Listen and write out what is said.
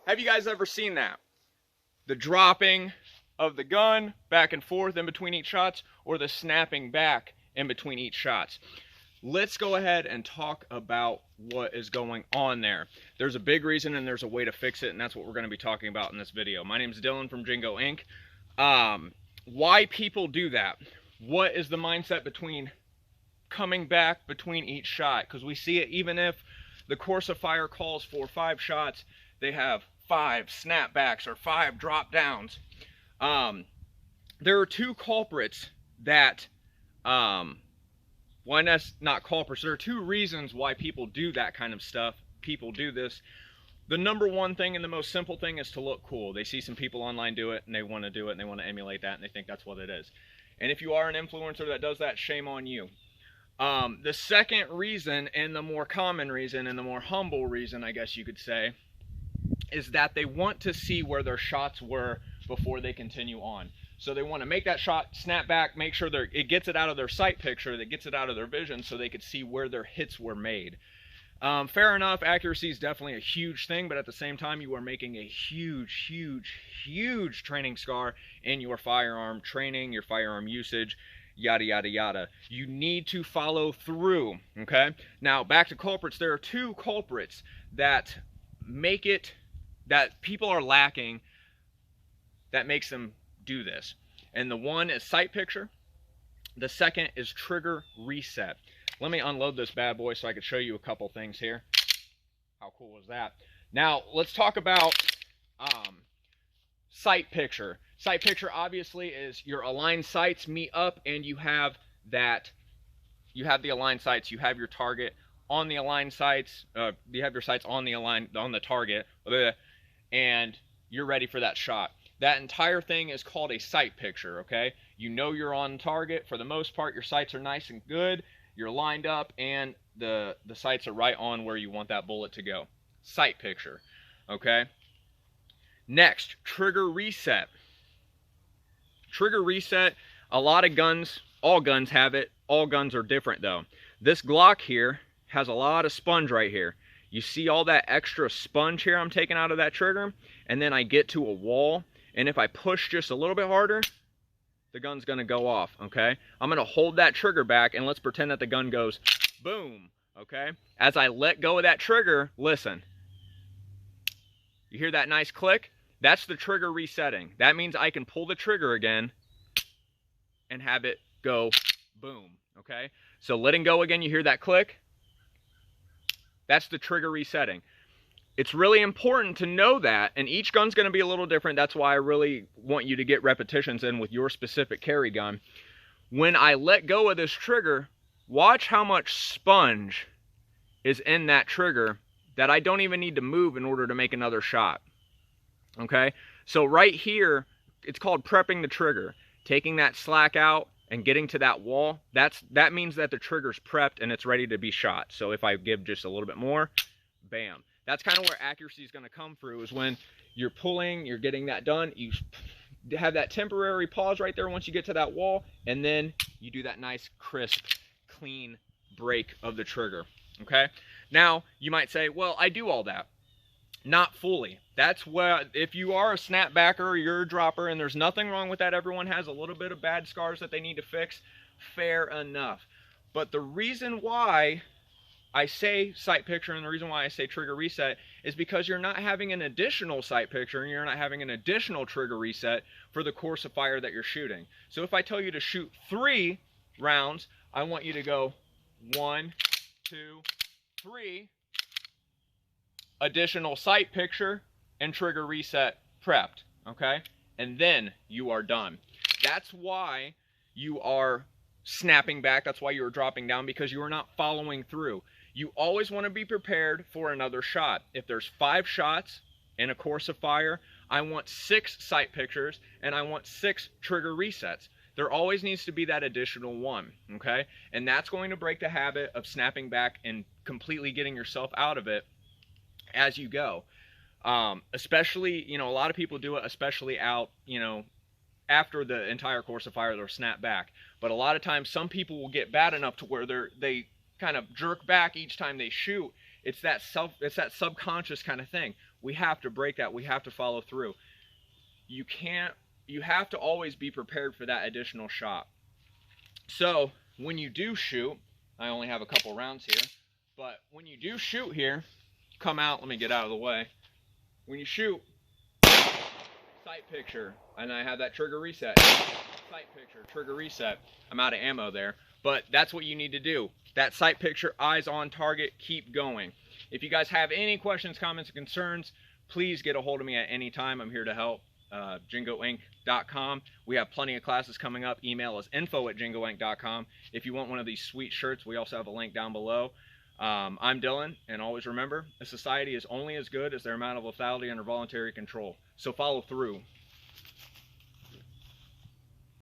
Have you guys ever seen that? The dropping of the gun back and forth in between each shots, or the snapping back in between each shots. Let's go ahead and talk about what is going on there. There's a big reason and there's a way to fix it, and that's what we're going to be talking about in this video. My name is Dylan from Jingo Inc. Why people do that? What is the mindset between coming back between each shot? Because we see it even if the course of fire calls for 5 shots, they have 5 snapbacks or 5 drop downs. There are 2 culprits that, well, that's not culprits. There are 2 reasons why people do that kind of stuff. People do this. The number one thing and the most simple thing is to look cool. They see some people online do it and they want to do it and they want to emulate that and they think that's what it is. And if you are an influencer that does that, shame on you. The second reason, and the more common reason and the more humble reason, I guess you could say, is that they want to see where their shots were before they continue on. So they want to make that shot, snap back, make sure it gets it out of their sight picture, that gets it out of their vision so they could see where their hits were made. Fair enough, accuracy is definitely a huge thing, but at the same time you are making a huge training scar in your firearm training, your firearm usage, yada yada yada. You need to follow through, okay? Now back to culprits. There are 2 culprits that make it, that people are lacking, that makes them do this. And the one is sight picture. The second is trigger reset. Let me unload this bad boy so I can show you a couple things here. How cool is that? Now let's talk about sight picture. Sight picture obviously is your aligned sights meet up and you have that, you have the aligned sights, you have your target on the aligned sights, you have your sights on the target, and you're ready for that shot. That entire thing is called a sight picture, okay? You know you're on target. For the most part, your sights are nice and good. You're lined up, and the sights are right on where you want that bullet to go. Sight picture, okay? Next, trigger reset. Trigger reset, a lot of guns, all guns have it. All guns are different, though. This Glock here has a lot of sponge right here. You see all that extra sponge here I'm taking out of that trigger, and then I get to a wall, and if I push just a little bit harder, the gun's going to go off, okay? I'm going to hold that trigger back, and let's pretend that the gun goes boom, okay? As I let go of that trigger, listen. You hear that nice click? That's the trigger resetting. That means I can pull the trigger again and have it go boom, okay? So letting go again, you hear that click? That's the trigger resetting. It's really important to know that, and each gun's going to be a little different. That's why I really want you to get repetitions in with your specific carry gun. When I let go of this trigger, watch how much sponge is in that trigger that I don't even need to move in order to make another shot. Okay? So right here, it's called prepping the trigger. Taking that slack out and getting to that wall, that means that the trigger's prepped and it's ready to be shot. So if I give just a little bit more, bam. That's kind of where accuracy is going to come through, is when you're pulling, you're getting that done, you have that temporary pause right there once you get to that wall, and then you do that nice, crisp, clean break of the trigger, okay? Now, you might say, well, I do all that. Not fully. That's where, if you are a snapbacker or you're a dropper, and there's nothing wrong with that, everyone has a little bit of bad scars that they need to fix, fair enough. But the reason why I say sight picture and the reason why I say trigger reset is because you're not having an additional sight picture and you're not having an additional trigger reset for the course of fire that you're shooting. So if I tell you to shoot 3 rounds, I want you to go 1, 2, 3, additional sight picture and trigger reset prepped, okay? And then you are done. That's why you are snapping back. That's why you are dropping down, because you are not following through. You always want to be prepared for another shot. If there's 5 shots in a course of fire, I want 6 sight pictures and I want 6 trigger resets. There always needs to be that additional one, okay? And that's going to break the habit of snapping back and completely getting yourself out of it as you go. Especially, you know, a lot of people do it, especially out, you know, after the entire course of fire, they'll snap back. But a lot of times, some people will get bad enough to where they kind of jerk back each time they shoot. It's that subconscious kind of thing. We have to break that. We have to follow through. You have to always be prepared for that additional shot. So when you do shoot, I only have a couple rounds here, but when you do shoot here, come out, let me get out of the way. When you shoot, sight picture, and I have that trigger reset. Sight picture, trigger reset. I'm out of ammo there, but that's what you need to do. That sight picture, eyes on target, keep going. If you guys have any questions, comments, or concerns, please get a hold of me at any time. I'm here to help. jingoinc.com. We have plenty of classes coming up. Email is info@jingoinc.com. If you want one of these sweet shirts, we also have a link down below. I'm Dylan, and always remember, a society is only as good as their amount of lethality under voluntary control. So follow through.